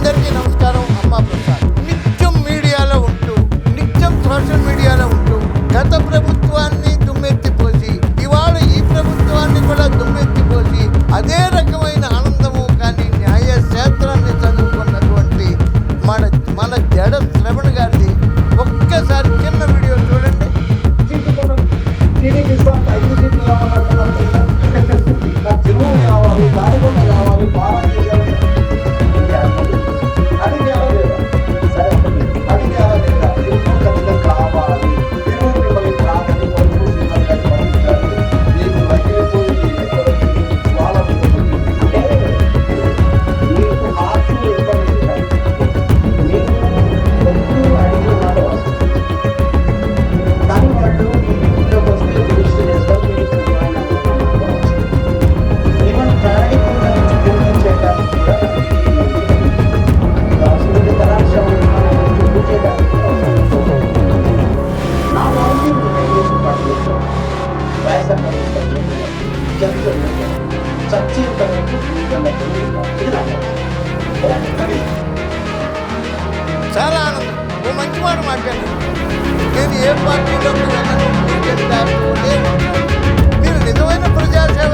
అందరికీ నమస్కారం. అమ్మా ప్రసాద్. నిత్యం మీడియాలో ఉంటూ, నిత్యం సోషల్ మీడియాలో ఉంటూ గత ప్రభుత్వాన్ని దుమ్మెత్తిపోసి, ఇవాళ ఈ ప్రభుత్వాన్ని కూడా దుమ్మెత్తిపోసి అదే రకమైన ఆనందము కానీ న్యాయ శాస్త్రాన్ని చదువుకున్నటువంటి మన జడ శ్రవణ్ గారిది ఒక్కసారి చిన్న వీడియో చూడండి. చాలా ఆనందం. ఓ మంచి మాట మాట్లాడారు. నేను ఏ పార్టీలోకి వెళ్ళను, మీరు నిజమైన ప్రజాసేవ